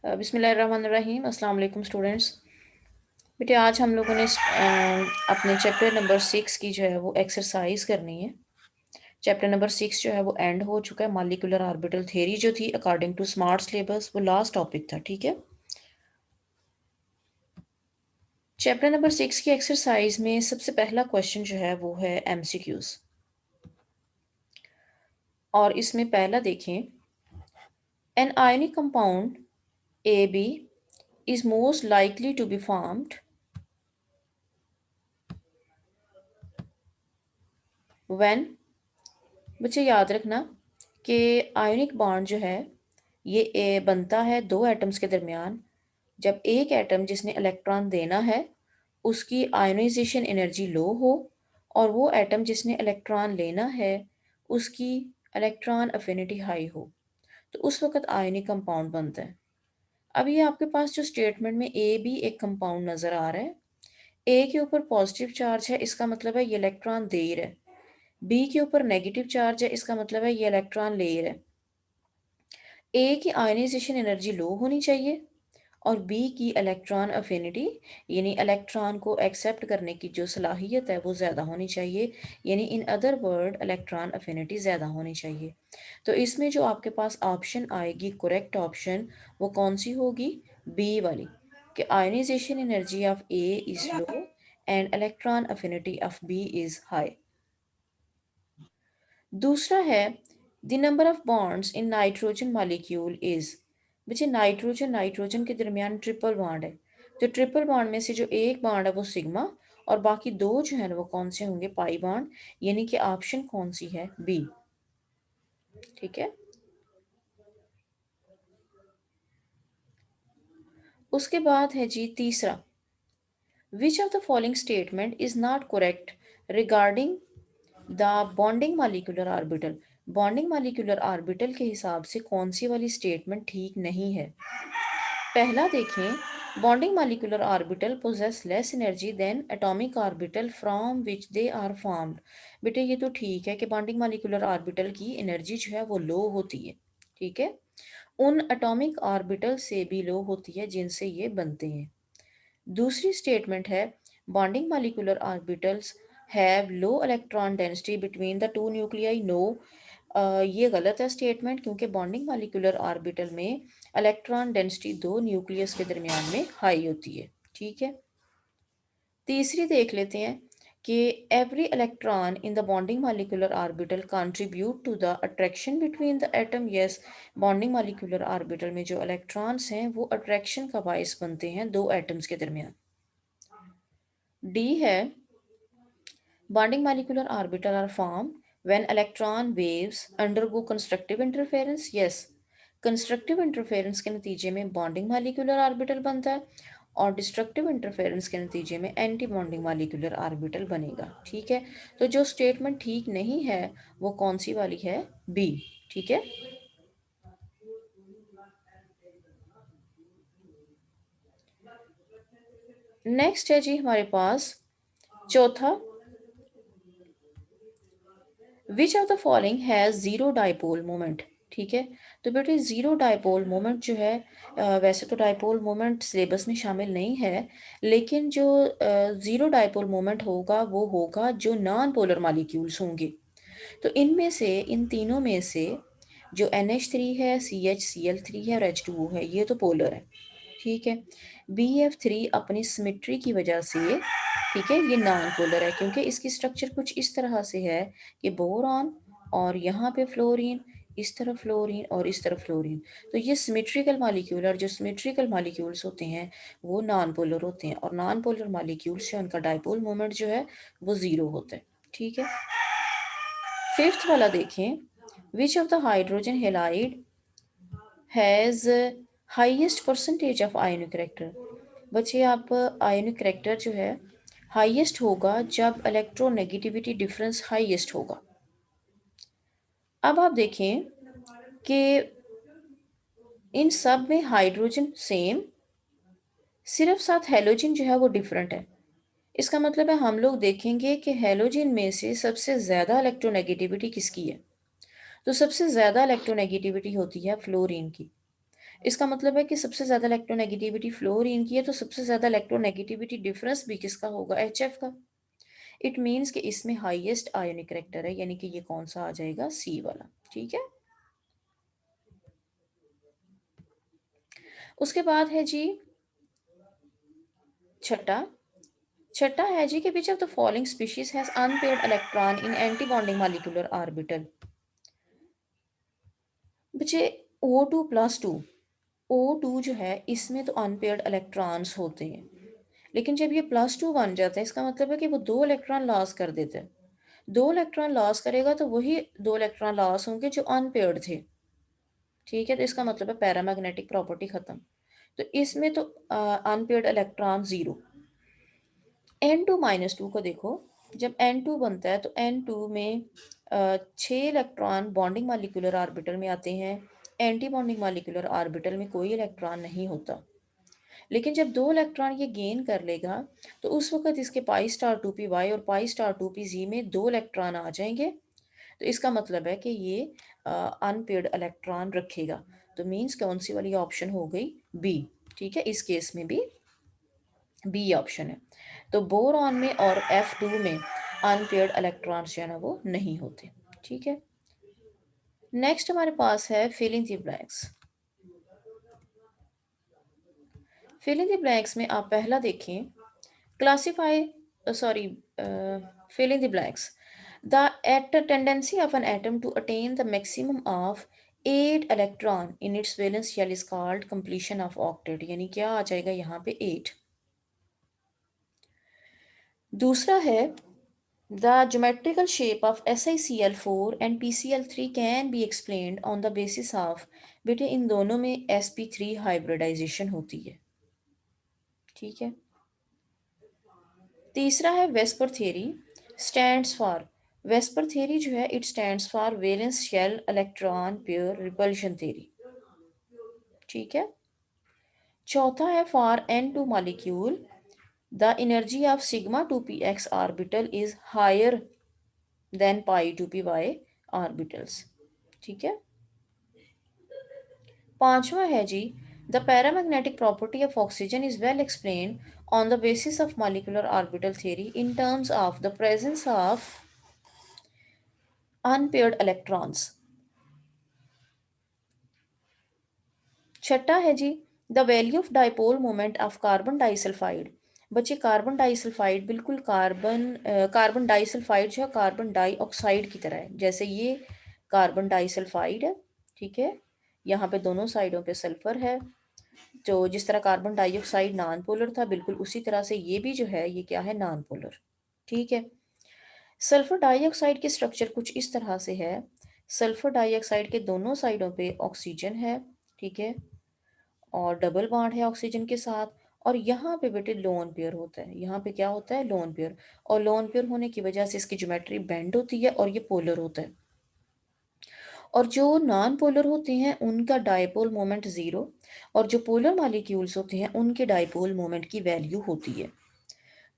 बिस्मिल्लाहिर्रहमानिर्रहीम। अस्सलाम वालेकुम स्टूडेंट्स। बेटे आज हम लोगों ने अपने चैप्टर नंबर 6 की जो है वो एक्सरसाइज करनी है। चैप्टर नंबर 6 जो है वो एंड हो चुका है। मॉलिक्यूलर ऑर्बिटल थ्योरी जो थी अकॉर्डिंग टू स्मार्ट सिलेबस वो लास्ट टॉपिक था, ठीक है। चैप्टर नंबर 6 की एक्सरसाइज में सबसे पहला क्वेश्चन जो है वो है एमसीक्यूज। और इसमें पहला देखें, an ionic compound A B is most likely to be formed when. बच्चे याद रखना कि आयोनिक बॉन्ड जो है ये बनता है दो एटम्स के दरमियान जब एक एटम जिसने इलेक्ट्रॉन देना है उसकी आयोनाइजेशन एनर्जी लो हो और वो एटम जिसने इलेक्ट्रॉन लेना है उसकी इलेक्ट्रॉन अफिनिटी हाई हो, तो उस वक्त आयोनिक कंपाउंड बनता है। अब ये आपके पास जो स्टेटमेंट में ए बी एक कंपाउंड नज़र आ रहा है, ए के ऊपर पॉजिटिव चार्ज है, इसका मतलब है ये इलेक्ट्रॉन दे रहा है। बी के ऊपर नेगेटिव चार्ज है, इसका मतलब है ये इलेक्ट्रॉन ले रहा है। ए की आयनाइजेशन एनर्जी लो होनी चाहिए और बी की इलेक्ट्रॉन अफिनिटी यानी इलेक्ट्रॉन को एक्सेप्ट करने की जो सलाहियत है वो ज़्यादा होनी चाहिए, यानी in other word electron affinity ज़्यादा होनी चाहिए। तो इसमें जो आपके पास ऑप्शन आएगी करेक्ट ऑप्शन वो कौन सी होगी? बी वाली, कि ionisation energy of A is low and electron affinity of B is high. दूसरा है the number of bonds in nitrogen molecule is. बच्चे नाइट्रोजन नाइट्रोजन के दरमियान ट्रिपल बॉन्ड है, तो ट्रिपल बॉन्ड में से जो एक बॉन्ड है वो सिग्मा और बाकी दो जो है ना वो कौन से होंगे? पाई बॉन्ड, यानी कि ऑप्शन कौन सी है? बी, ठीक है। उसके बाद है जी तीसरा, which of the following statement is not correct regarding the bonding molecular orbital. Bonding molecular orbital के हिसाब से कौन सी वाली स्टेटमेंट ठीक नहीं है? पहला देखें, bonding molecular orbital possess less energy than atomic orbital from which they are formed. बेटे ये तो ठीक है कि बॉन्डिंग मॉलिक्यूलर ऑर्बिटल की एनर्जी जो है वो लो होती है, ठीक है, उन एटॉमिक ऑर्बिटल से भी लो होती है जिनसे ये बनते हैं। दूसरी स्टेटमेंट है, bonding molecular orbitals have low electron density between the two nuclei. No, ये गलत है स्टेटमेंट, क्योंकि बॉन्डिंग मॉलिक्यूलर ऑर्बिटल में इलेक्ट्रॉन डेंसिटी दो न्यूक्लियस के दरमियान में हाई होती है, ठीक है। तीसरी देख लेते हैं कि every electron in the bonding molecular orbital contribute to the attraction between the atom. Yes, bonding molecular orbital में जो इलेक्ट्रॉन्स हैं वो अट्रैक्शन का बायस बनते हैं दो एटम्स के दरमियान। डी है, bonding molecular orbital are formed when electron waves undergo constructive interference. Yes, constructive interference के नतीजे में बॉन्डिंग मॉलिक्यूलर ऑर्बिटल बनता है और डिस्ट्रक्टिव इंटरफेरेंस के नतीजे में एंटी बॉन्डिंग मॉलिक्यूलर ऑर्बिटल बनेगा, ठीक है। तो जो स्टेटमेंट ठीक नहीं है वो कौन सी वाली है? बी, ठीक है। नेक्स्ट है जी हमारे पास चौथा, which of the following has zero dipole moment. ठीक है, तो बेटे जीरो डाइपोल मोमेंट जो है, वैसे तो डाइपोल मोमेंट सिलेबस में शामिल नहीं है, लेकिन जो जीरो डाइपोल मोमेंट होगा वो होगा जो नॉन पोलर मॉलिक्यूल्स होंगे। तो इनमें से इन तीनों में से जो NH3 है, CH Cl3 है और H2O है, ये तो पोलर है, ठीक है। BF3 अपनी सिमेट्री की वजह से, ठीक है, ये नॉन पोलर है क्योंकि इसकी स्ट्रक्चर कुछ इस तरह से है कि बोरॉन और यहाँ पे फ्लोरीन, इस तरफ फ्लोरीन और इस तरफ फ्लोरीन। तो ये सिमेट्रिकल मॉलिक्यूल, और जो सिमेट्रिकल मॉलिक्यूल्स होते हैं वो नॉन पोलर होते हैं, और नॉन पोलर मॉलिक्यूल्स से उनका डाइपोल मोमेंट जो है वो ज़ीरो होता है, ठीक है। फिफ्थ वाला देखें, which of the hydrogen halide has highest percentage of ionic character. बच्चे आप आयोनिक करेक्टर जो है हाईएस्ट होगा जब इलेक्ट्रोनेगेटिविटी डिफरेंस हाईएस्ट होगा। अब आप देखें कि इन सब में हाइड्रोजन सेम, सिर्फ साथ हेलोजन जो है वो डिफरेंट है। इसका मतलब है हम लोग देखेंगे कि हेलोजन में से सबसे ज़्यादा इलेक्ट्रोनेगेटिविटी किसकी है, तो सबसे ज़्यादा इलेक्ट्रोनेगेटिविटी होती है फ्लोरीन की। इसका मतलब है कि सबसे ज्यादा इलेक्ट्रोनेगेटिविटी फ्लोरीन की है, तो सबसे ज्यादा इलेक्ट्रोनेगेटिविटी डिफरेंस भी किसका होगा, HF का। इट मीन्स कि इसमें हाईएस्ट आयोनिक करेक्टर है, यानी कि ये कौन सा आ जाएगा, सी वाला। ठीक है। उसके बाद है जी छठा। छठा है जी कि which of the following species has unpaired electron in anti bonding molecular orbital. बच्चे O2+2, O2 जो है इसमें तो अनपेयर्ड इलेक्ट्रॉन्स होते हैं, लेकिन जब ये +2 बन जाता है इसका मतलब है कि वो 2 इलेक्ट्रॉन लॉस कर देते हैं। 2 इलेक्ट्रॉन लॉस करेगा तो वही 2 इलेक्ट्रॉन लॉस होंगे जो अनपेयर्ड थे। ठीक है, तो इसका मतलब है पैरामैग्नेटिक प्रॉपर्टी खत्म। तो इसमें तो अनपेयर्ड इलेक्ट्रॉन जीरो। N2-2 को देखो, जब N2 बनता है तो N2 में 6 इलेक्ट्रॉन बॉन्डिंग मॉलिक्यूलर ऑर्बिटल में आते हैं, एंटी बॉन्डिंग मॉलिक्यूलर ऑर्बिटल में कोई इलेक्ट्रॉन नहीं होता। लेकिन जब 2 इलेक्ट्रॉन ये गेन कर लेगा तो उस वक्त इसके π*2p y और π*2p z में 2 इलेक्ट्रॉन आ जाएंगे। तो इसका मतलब है कि ये अनपेयर्ड इलेक्ट्रॉन रखेगा। तो मीन्स कौन सी वाली ऑप्शन हो गई, बी। ठीक है, इस केस में भी बी ऑप्शन है। तो बोरॉन में और F2 में अनपेयर्ड इलेक्ट्रॉन्स जो है ना वो नहीं होते। ठीक है। नेक्स्ट हमारे पास है fill in the blanks. Fill in the blanks में आप पहला देखें, classify, sorry, fill in the blanks. The tendency of an atom to attain the maximum of 8 electron in its valence shell is called completion of octet, यानी क्या आ जाएगा यहाँ पे 8। दूसरा है the geometrical shape of SiCl4 and PCl3 can be explained on the basis of, बेटे इन दोनों में sp3 हाइब्रिडाइजेशन होती है। ठीक है। तीसरा है VSEPR theory stands for, VSEPR theory जो है it stands for valence shell electron pair repulsion theory. ठीक है। चौथा है for N2 molecule the energy of σ2px orbital is higher than π2py orbitals. ठीक है। पांचवा है जी the paramagnetic property of oxygen is well explained on the basis of molecular orbital theory in terms of the presence of unpaired electrons। छठा है जी the value of dipole moment of carbon disulphide. बच्चे carbon disulphide बिल्कुल carbon disulphide जो है carbon dioxide की तरह है, जैसे ये कार्बन डाइसल्फाइड है। ठीक है। यहाँ पे दोनों साइडों पे सल्फर है, तो जिस तरह कार्बन डाइऑक्साइड नॉन पोलर था बिल्कुल उसी तरह से ये भी जो है ये क्या है, नॉन पोलर। ठीक है। सल्फर डाइऑक्साइड की स्ट्रक्चर कुछ इस तरह से है, सल्फर डाइऑक्साइड के दोनों साइडों पे ऑक्सीजन है। ठीक है। और डबल बॉन्ड है ऑक्सीजन के साथ, और यहाँ पे बेटे लोन पेयर होता है, यहाँ पे क्या होता है, लोन पेयर। और लोन पेयर होने की वजह से इसकी ज्योमेट्री बेंड होती है और ये पोलर होता है। और जो नॉन पोलर होते हैं उनका डायपोल मोमेंट जीरो, और जो पोलर मॉलिक्यूल्स होते हैं उनके डायपोल मोमेंट की वैल्यू होती है।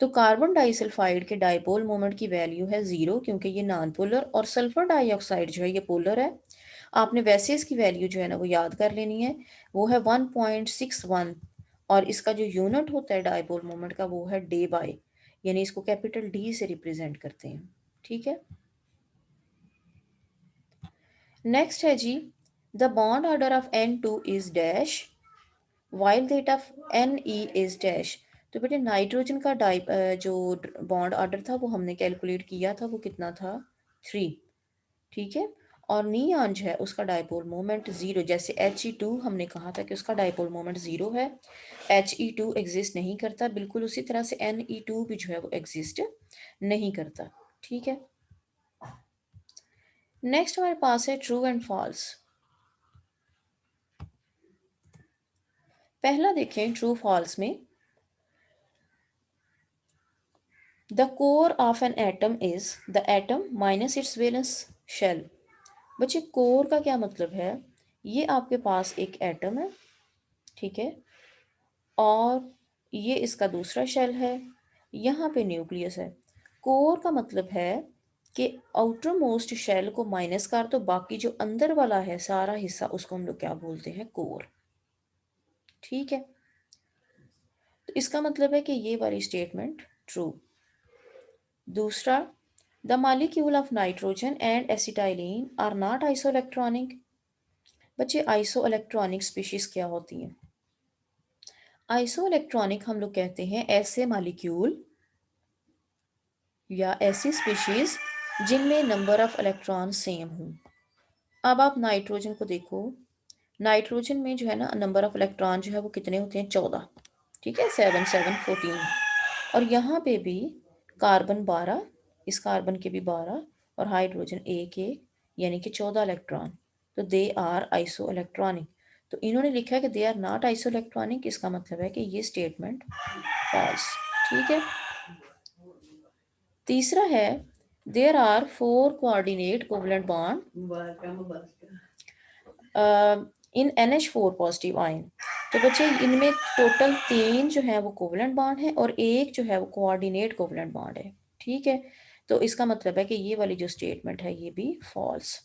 तो कार्बन डाइसल्फाइड के डायपोल मोमेंट की वैल्यू है जीरो क्योंकि ये नॉन पोलर, और सल्फर डाइऑक्साइड जो है ये पोलर है। आपने वैसे इसकी वैल्यू जो है ना वो याद कर लेनी है, वो है 1.61, और इसका जो यूनिट होता है डायपोल मोमेंट का वो है डे बाय, यानी इसको कैपिटल डी से रिप्रेजेंट करते हैं। ठीक है। नेक्स्ट है जी the bond order of N2 is dash while that of Ne is dash. तो बेटे नाइट्रोजन का जो बॉन्ड ऑर्डर था वो हमने कैलकुलेट किया था, वो कितना था, 3। ठीक है। और नियॉन जो है उसका डायपोल मोमेंट जीरो, जैसे He2 हमने कहा था कि उसका डायपोल मोमेंट जीरो है, He2 एग्जिस्ट नहीं करता, बिल्कुल उसी तरह से Ne2 भी जो है वो एग्जिस्ट नहीं करता। ठीक है। नेक्स्ट हमारे पास है ट्रू एंड फॉल्स। पहला देखें ट्रू फॉल्स में, the core of an atom is the atom minus its valence shell. बच्चे कोर का क्या मतलब है, ये आपके पास एक एटम है। ठीक है। और ये इसका दूसरा शेल है, यहाँ पे न्यूक्लियस है। कोर का मतलब है कि आउटर मोस्ट शेल को माइनस कर, तो बाकी जो अंदर वाला है सारा हिस्सा उसको हम लोग क्या बोलते हैं, कोर। ठीक है, तो इसका मतलब है कि ये वाली स्टेटमेंट ट्रू। दूसरा, the molecule of nitrogen and acetylene are not isoelectronic. बच्चे आइसोइलेक्ट्रॉनिक स्पीशीज क्या होती हैं? आइसोइलेक्ट्रॉनिक हम लोग कहते हैं ऐसे मालिक्यूल या ऐसी स्पीशीज जिनमें नंबर ऑफ इलेक्ट्रॉन सेम हो। अब आप नाइट्रोजन को देखो, नाइट्रोजन में जो है ना नंबर ऑफ इलेक्ट्रॉन जो है वो कितने होते हैं? 14। ठीक है, 7 7 14। और यहाँ पे भी कार्बन 12, इस कार्बन के भी 12 और हाइड्रोजन एक एक, यानी कि 14 इलेक्ट्रॉन। तो दे आर आइसो इलेक्ट्रॉनिक। तो इन्होंने लिखा है कि they are not isoelectronic, इसका मतलब है कि ये स्टेटमेंट फॉल्स। ठीक है, तीसरा है there are 4 coordinate covalent bond in NH4 positive ion. तो बच्चे इनमें टोटल 3 जो है वो कोवलेंट बॉन्ड है और एक जो है वो कोऑर्डिनेट कोवलेंट बॉन्ड है। ठीक है, तो इसका मतलब है कि ये वाली जो स्टेटमेंट है ये भी फॉल्स।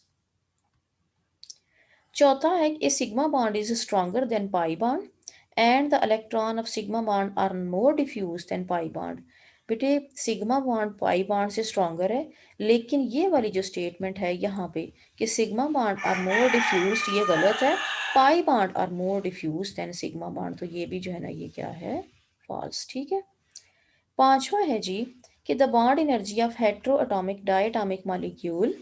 चौथा है कि sigma bond is stronger than pi bond and the electron of sigma bond are more diffuse than pi bond. बेटे सिग्मा बॉन्ड पाई बॉन्ड से स्ट्रॉन्गर है, लेकिन ये वाली जो स्टेटमेंट है यहाँ पे कि sigma bond are more diffuse, ये गलत है। Pi bond are more diffuse than sigma bond, तो ये भी जो है ना ये क्या है? फॉल्स। ठीक है, पांचवा है जी कि the bond energy of hetero atomic diatomic molecule.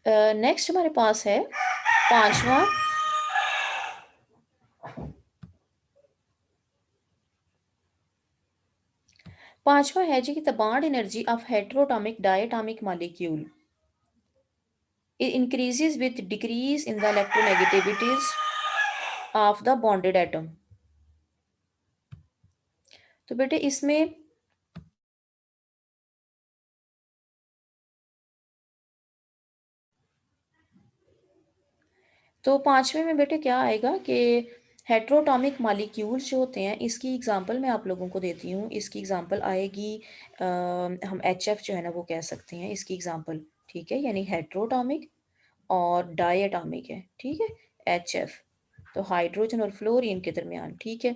Next हमारे पास है पांचवा, पांचवा है जी कि the bond energy of heteroatomic diatomic molecule it increases with decrease in the electronegativities of the bonded atom। तो बेटे इसमें तो पांचवे में बेटे क्या आएगा कि हेट्रोटॉमिक मॉलिक्यूल्स जो होते हैं, इसकी एग्जांपल मैं आप लोगों को देती हूँ। इसकी एग्जांपल आएगी हम HF जो है ना वो कह सकते हैं इसकी एग्जांपल। ठीक है, यानी हेट्रोटॉमिक और डायटॉमिक है। ठीक है, HF तो हाइड्रोजन और फ्लोरीन के दरमियान। ठीक है,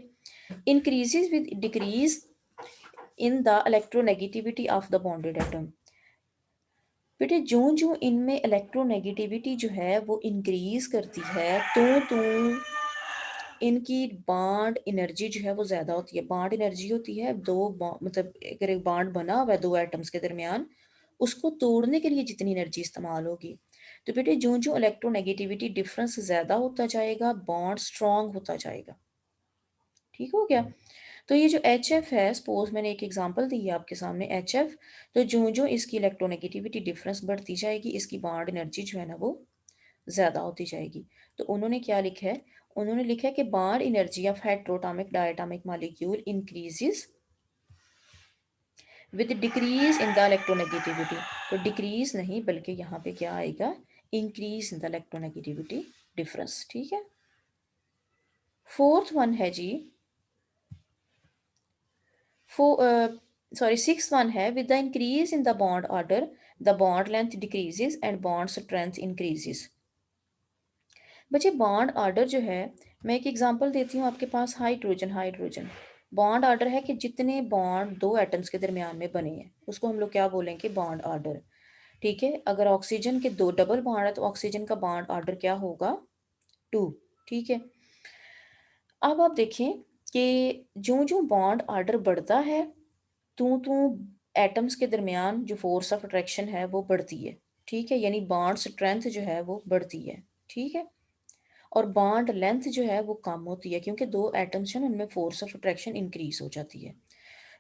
increases with decrease in the electronegativity of the bonded atom। बेटे जो जो इनमें इलेक्ट्रोनेगेटिविटी जो है वो इंक्रीज करती है तो इनकी बॉन्ड एनर्जी जो है वो ज़्यादा होती है। बॉन्ड एनर्जी होती है मतलब अगर एक बॉन्ड बना हुआ है दो एटम्स के दरमियान, उसको तोड़ने के लिए जितनी एनर्जी इस्तेमाल होगी। तो बेटे जो जो इलेक्ट्रोनेगेटिविटी डिफरेंस ज़्यादा होता जाएगा, बॉन्ड स्ट्रांग होता जाएगा। ठीक हो गया? तो ये जो HF है, सपोज मैंने एक एग्जांपल दी है आपके सामने HF, तो जो जो इसकी इलेक्ट्रोनेगेटिविटी डिफरेंस बढ़ती जाएगी, इसकी बॉन्ड एनर्जी जो है ना वो ज़्यादा होती जाएगी। तो उन्होंने क्या लिखा है? उन्होंने लिखा है कि bond energy of heteroatomic diatomic molecule increases with decrease in the electronegativity. तो डिक्रीज नहीं बल्कि यहाँ पे क्या आएगा? Increase in the electronegativity difference. ठीक है, फोर्थ वन है जी सिक्स वन है with the increase in the bond order the bond length decreases and bond strength increases. बच्चे बॉन्ड ऑर्डर जो है, मैं एक एग्जांपल देती हूँ आपके पास। हाइड्रोजन, हाइड्रोजन बॉन्ड ऑर्डर है कि जितने बॉन्ड दो एटम्स के दरमियान में बने हैं उसको हम लोग क्या बोलेंगे? Bond order. ठीक है, अगर ऑक्सीजन के दो डबल बॉन्ड है तो ऑक्सीजन का बॉन्ड ऑर्डर क्या होगा? 2। ठीक है, अब आप देखें कि जो जो बॉन्ड ऑर्डर बढ़ता है तो एटम्स के दरमियान जो फोर्स ऑफ अट्रैक्शन है वो बढ़ती है। ठीक है, यानी बॉन्ड स्ट्रेंथ जो है वो बढ़ती है। ठीक है, और बॉन्ड लेंथ जो है वो कम होती है क्योंकि दो एटम्स हैं ना उनमें फोर्स ऑफ अट्रैक्शन इंक्रीज हो जाती है।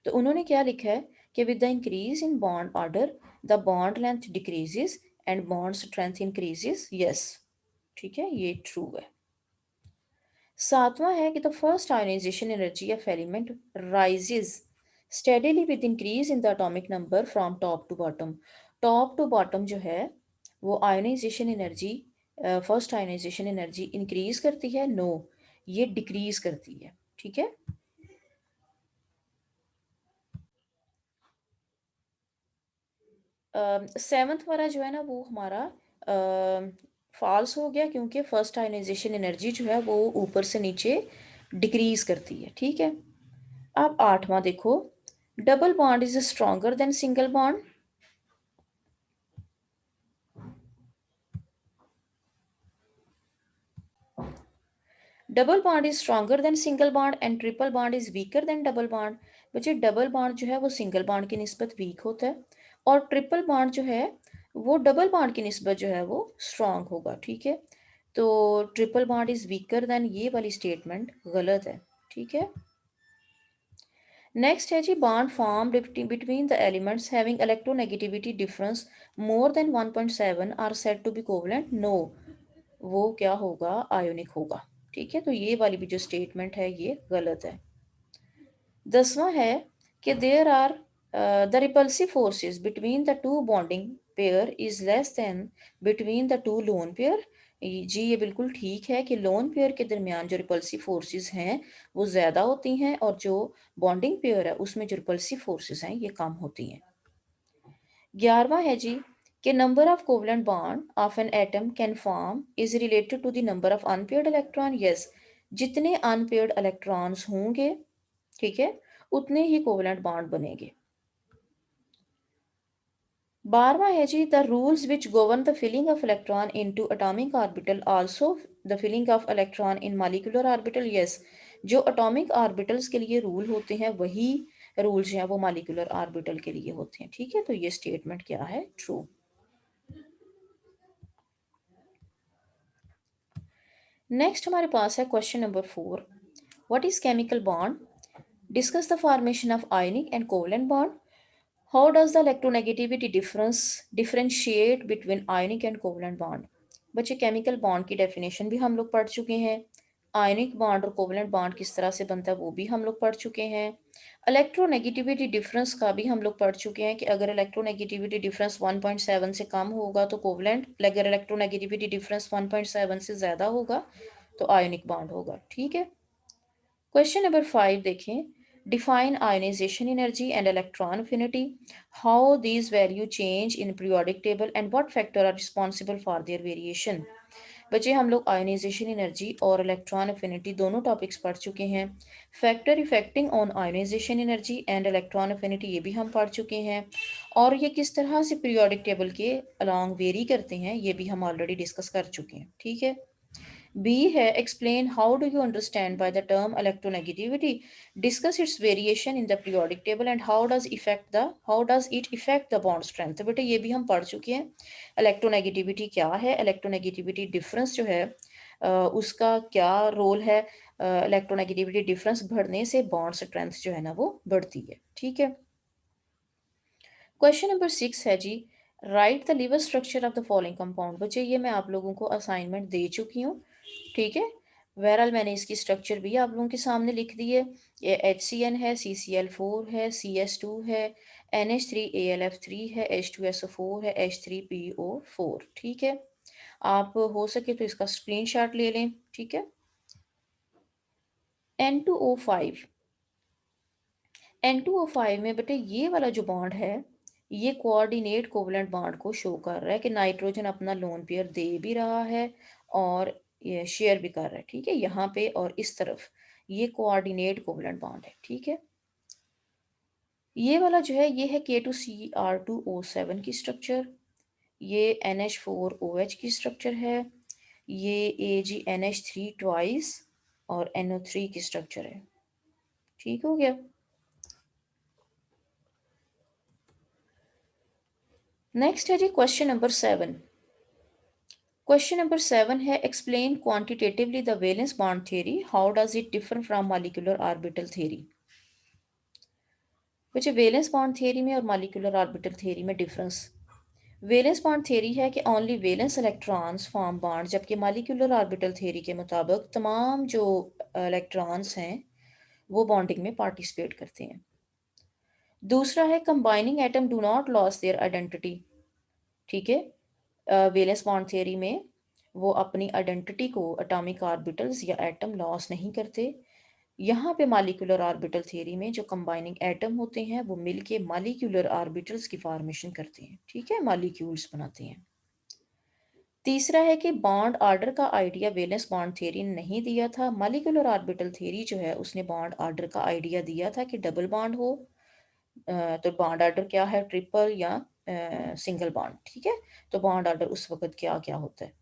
तो उन्होंने क्या लिखा है कि with the increase in bond order the bond length decreases and bond strength increases. Yes, ठीक है, ये ट्रू है। सातवां है कि the first ionization energy of element rises steadily with increase in the atomic number from top to bottom. Top to bottom जो है वो ionization energy, first ionization energy increase करती है? नो, ये डिक्रीज करती है। ठीक है, सेवंथ वाला जो है ना वो हमारा फॉल्स हो गया क्योंकि फर्स्ट आयनाइजेशन एनर्जी जो है वो ऊपर से नीचे डिक्रीज करती है, ठीक है। अब आठवां देखो, double bond is stronger then single bond. Double bond is stronger then single bond and triple bond is weaker then double bond. बच्चे डबल बॉन्ड जो है वो सिंगल बॉन्ड की निस्बत वीक होता है, और ट्रिपल बॉन्ड जो है वो डबल बॉन्ड की निस्बत जो है वो स्ट्रॉन्ग होगा, ठीक है। तो triple bond is weaker than, ये वाली स्टेटमेंट गलत है, ठीक है। नेक्स्ट है जी, bond form between the elements having electronegativity difference more than 1.7 are said to be covalent. No, वो क्या होगा, आयोनिक होगा, ठीक है। तो ये वाली भी जो स्टेटमेंट है ये गलत है। 10वां है कि there are the repulsive forces between the two bonding pair is less than between the two lone pair. जी ये बिल्कुल ठीक है कि लोन पेयर के दरमियान जो रिपल्सिव फोर्सेस हैं वो ज़्यादा होती हैं, और जो बॉन्डिंग पेयर है उसमें जो रिपल्सिव फोर्सेस हैं ये कम होती हैं। 11वां है जी कि number of covalent bond of an atom can form is related to the number of unpaired electron. Yes, जितने अनपेयर्ड इलेक्ट्रॉन्स होंगे, ठीक है, उतने ही कोवलेंट बॉन्ड बनेंगे। 12वां है जी, the rules which govern the filling of electron into atomic orbital also the filling of electron in molecular orbital. Yes, जो एटॉमिक ऑर्बिटल्स के लिए रूल होते हैं वही रूल्स जो हैं वो मॉलिक्यूलर ऑर्बिटल के लिए होते हैं, ठीक है। तो ये स्टेटमेंट क्या है, ट्रू। नेक्स्ट हमारे पास है question number 4, what is chemical bond, discuss the formation of ionic and covalent bond, how does the electronegativity difference differentiate between ionic and covalent bond. बच्चे केमिकल बॉन्ड की डेफिनेशन भी हम लोग पढ़ चुके हैं, आयनिक बॉन्ड और कोवलेंट बॉन्ड किस तरह से बनता है वो भी हम लोग पढ़ चुके हैं, इलेक्ट्रोनेगेटिविटी डिफरेंस का भी हम लोग पढ़ चुके हैं कि अगर इलेक्ट्रोनेगेटिविटी डिफरेंस 1.7 से कम होगा तो कोवलेंट, अगर इलेक्ट्रोनेगेटिविटी डिफरेंस 1.7 से ज़्यादा होगा तो आयनिक बॉन्ड होगा, ठीक है। क्वेश्चन नंबर 5 देखें, define ionization energy and electron affinity, how these value change in periodic table and what factor are responsible for their variation. बच्चे हम लोग आयनाइजेशन एनर्जी और इलेक्ट्रॉन अफिनिटी दोनों टॉपिक्स पढ़ चुके हैं। Factor affecting on ionization energy and electron affinity ये भी हम पढ़ चुके हैं, और ये किस तरह से पीरियोडिक टेबल के अलॉन्ग वेरी करते हैं ये भी हम ऑलरेडी डिस्कस कर चुके हैं, ठीक है। बी है, explain how do you understand by the term electronegativity, discuss its variation in the periodic table and how does it affect the bond strength। तो बेटे ये भी हम पढ़ चुके हैं, इलेक्ट्रोनेगेटिविटी क्या है, इलेक्ट्रोनेगेटिविटी डिफरेंस जो है उसका क्या रोल है, इलेक्ट्रोनेगेटिविटी डिफरेंस बढ़ने से बॉन्ड स्ट्रेंथ जो है ना वो बढ़ती है, ठीक है। क्वेश्चन नंबर 6 है जी, write the Lewis structure of the following compound. बच्चे ये मैं आप लोगों को असाइनमेंट दे चुकी हूँ, ठीक है। बहरहाल मैंने इसकी स्ट्रक्चर भी आप लोगों के सामने लिख दी है। ये HCN है, CCl4 है, CS2 है, NH3AlF3 है, H2SO4 है, H3PO4, ठीक है। आप हो सके तो इसका स्क्रीनशॉट ले लें, ठीक है। N2O5, N2O5 में बेटे ये वाला जो बॉन्ड है ये कोऑर्डिनेट कोवलेंट बॉन्ड को शो कर रहा है कि नाइट्रोजन अपना लोन पेयर दे भी रहा है और ये शेयर भी कर रहा है, ठीक है, यहाँ पे और इस तरफ ये कोऑर्डिनेट कोवलेंट बॉन्ड है, ठीक है। ये वाला जो है ये है K2Cr2O7 की स्ट्रक्चर, ये NH4OH की स्ट्रक्चर है, ये AgNH3 ट्वाइस और NO3 की स्ट्रक्चर है, ठीक हो गया। नेक्स्ट है जी क्वेश्चन नंबर 7। क्वेश्चन नंबर 7 है, explain quantitatively the valence bond theory, how does it differ from molecular orbital theory. कुछ वैलेंस बॉन्ड थ्योरी में और मॉलिक्यूलर ऑर्बिटल थ्योरी में डिफरेंस। वैलेंस बॉन्ड थ्योरी है कि only valence electrons form bond, जबकि molecular orbital theory के मुताबिक तमाम जो इलेक्ट्रॉन्स हैं वो बॉन्डिंग में पार्टिसिपेट करते हैं। दूसरा है, combining atom do not loss their identity, ठीक है। वैलेंस बॉन्ड थ्योरी में वो अपनी आइडेंटिटी को एटॉमिक ऑर्बिटल्स या एटम लॉस नहीं करते। यहाँ पे मॉलिक्यूलर ऑर्बिटल थ्योरी में जो कंबाइनिंग एटम होते हैं वो मिलके मॉलिक्यूलर ऑर्बिटल्स की फॉर्मेशन करते हैं, ठीक है, मॉलिक्यूल्स बनाते हैं। तीसरा है कि बॉन्ड ऑर्डर का आइडिया वैलेंस बॉन्ड थ्योरी ने नहीं दिया था। मॉलिक्यूलर ऑर्बिटल थ्योरी जो है उसने बॉन्ड ऑर्डर का आइडिया दिया था कि डबल बॉन्ड हो। तो बॉन्ड ऑर्डर क्या है, ट्रिपल या सिंगल बॉन्ड, ठीक है। तो बॉन्ड ऑर्डर उस वक्त क्या क्या होता है।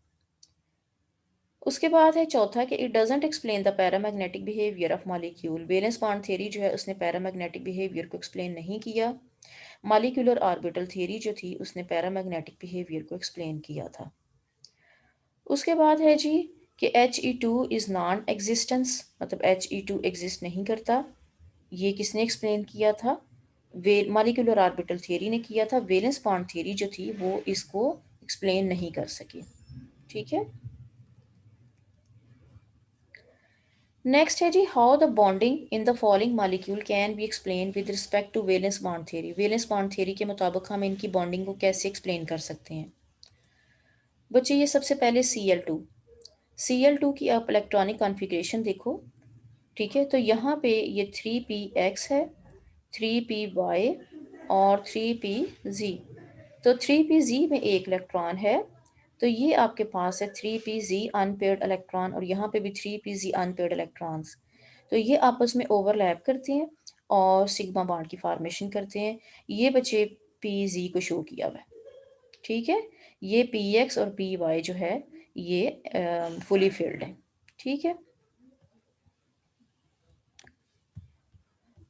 उसके बाद है चौथा कि it doesn't explain the paramagnetic behaviour of molecule. Valence bond theory जो है उसने पैरामैग्नेटिक बिहेवियर को एक्सप्लेन नहीं किया। मॉलिक्यूलर ऑर्बिटल थ्योरी जो थी उसने पैरामैग्नेटिक बिहेवियर को एक्सप्लेन किया था। उसके बाद है जी कि He2 इज़ नॉन एग्जिस्टेंस, मतलब He2 एग्जिस्ट नहीं करता। ये किसने एक्सप्लेन किया था? वे मॉलिक्यूलर ऑर्बिटल थियरी ने किया था। वैलेंस बॉन्ड थियरी जो थी वो इसको एक्सप्लेन नहीं कर सकी, ठीक है। नेक्स्ट है जी how the bonding in the following molecule can be explain with respect to valence bond theory. Valence bond theory के मुताबिक हम इनकी बॉन्डिंग को कैसे एक्सप्लेन कर सकते हैं। बच्चे ये सबसे पहले Cl2 की आप इलेक्ट्रॉनिक कॉन्फ़िगरेशन देखो, ठीक है। तो यहाँ पे ये 3p(x) है, 3p(y) और 3p(z). तो 3p(z) में एक इलेक्ट्रॉन है, तो ये आपके पास है 3p(z) अनपेयर्ड इलेक्ट्रॉन, और यहाँ पे भी 3p(z) अनपेयर्ड इलेक्ट्रॉन्स। तो ये आपस में ओवरलैप करते हैं और सिग्मा बॉन्ड की फॉर्मेशन करते हैं। ये बच्चे pz को शो किया हुआ है, ठीक है। ये px और py जो है ये फुली फिल्ड है, ठीक है।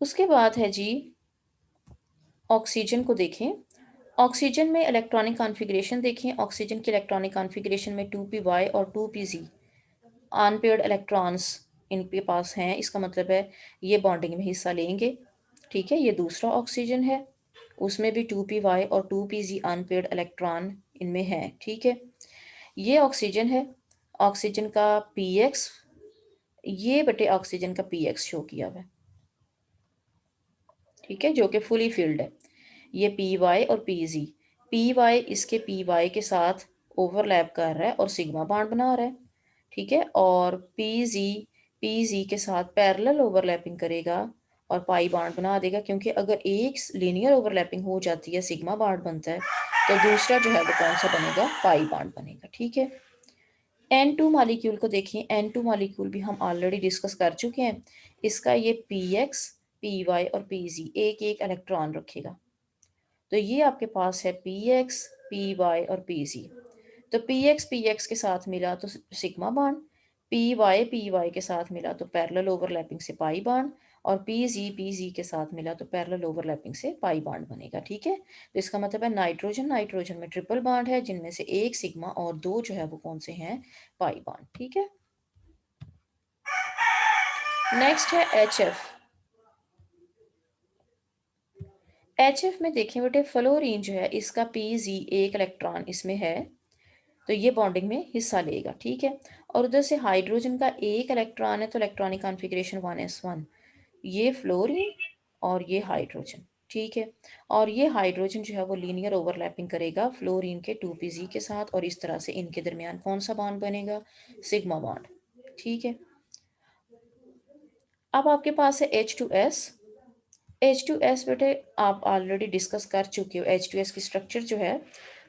उसके बाद है जी ऑक्सीजन को देखें। ऑक्सीजन में इलेक्ट्रॉनिक कॉन्फ़िगरेशन देखें। ऑक्सीजन की इलेक्ट्रॉनिक कॉन्फ़िगरेशन में 2p(y) और 2p(z) अनपेयर्ड इलेक्ट्रॉन्स इनके पास हैं। इसका मतलब है ये बॉन्डिंग में हिस्सा लेंगे, ठीक है। ये दूसरा ऑक्सीजन है, उसमें भी 2p(y) और 2p(z) अनपेयर्ड इलेक्ट्रॉन इनमें है, ठीक है। ये ऑक्सीजन है, ऑक्सीजन का px, ये बटे ऑक्सीजन का px शो किया हुआ है, ठीक है, जो कि फुली फिल्ड है। ये py और pz, py इसके py के साथ ओवरलैप कर रहा है और सिग्मा बॉन्ड बना रहा है, ठीक है। और pz के साथ पैरेलल ओवरलैपिंग करेगा और पाई बॉन्ड बना देगा, क्योंकि अगर एक लीनियर ओवरलैपिंग हो जाती है सिग्मा बॉन्ड बनता है, तो दूसरा जो है वो कौन सा बनेगा, पाई बॉन्ड बनेगा, ठीक है। N2 मॉलिक्यूल को देखें। N2 मॉलिक्यूल भी हम ऑलरेडी डिस्कस कर चुके हैं। इसका ये px, py और pz एक एक इलेक्ट्रॉन रखेगा। तो ये आपके पास है px, py और pz। तो px के साथ मिला तो सिग्मा बॉन्ड, py के साथ मिला तो पैरेलल ओवरलैपिंग से पाई बॉन्ड, और pz के साथ मिला तो पैरेलल ओवरलैपिंग से पाई बॉन्ड बनेगा, ठीक है। तो इसका मतलब है नाइट्रोजन में ट्रिपल बॉन्ड है, जिनमें से एक सिग्मा और दो जो है वो कौन से हैं, पाई बॉन्ड, ठीक है। नेक्स्ट है HF। HF में देखें बेटे, फ्लोरीन जो है इसका pz एक इलेक्ट्रॉन इसमें है, तो ये बॉन्डिंग में हिस्सा लेगा, ठीक है। और उधर से हाइड्रोजन का एक इलेक्ट्रॉन है, तो इलेक्ट्रॉनिक कॉन्फ़िगरेशन 1s1। ये फ्लोरीन और ये हाइड्रोजन, ठीक है। और ये हाइड्रोजन जो है वो लीनियर ओवरलैपिंग करेगा फ्लोरीन के 2pz के साथ, और इस तरह से इनके दरमियान कौन सा बॉन्ड बनेगा, सिग्मा बॉन्ड, ठीक है। अब आपके पास है H2S। H2S बेटे आप ऑलरेडी डिस्कस कर चुके हो। H2S की स्ट्रक्चर जो है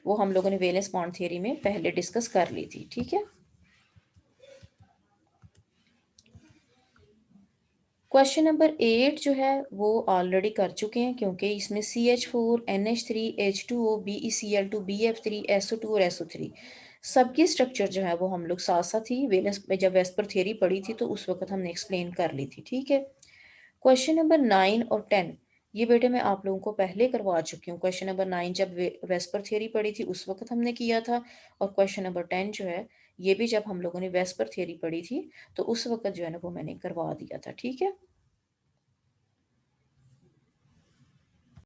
वो हम लोगों ने वैलेंस बॉन्ड थियरी में पहले डिस्कस कर ली थी, ठीक है। क्वेश्चन नंबर 8 जो है वो ऑलरेडी कर चुके हैं, क्योंकि इसमें CH4, NH3, H2O, BeCl2, BF3, SO2 और SO3 सबकी स्ट्रक्चर जो है वो हम लोग साथ साथ ही वैलेंस में जब वेस्पर थियरी पढ़ी थी तो उस वक्त हमने एक्सप्लेन कर ली थी, ठीक है। क्वेश्चन नंबर 9 और 10 ये बेटे मैं आप लोगों को पहले करवा चुकी हूँ। क्वेश्चन नंबर 9 जब वेस्पर थियरी पढ़ी थी उस वक्त हमने किया था, और क्वेश्चन नंबर 10 जो है ये भी जब हम लोगों ने वेस्पर थियरी पढ़ी थी तो उस वक्त जो है ना वो मैंने करवा दिया था, ठीक है।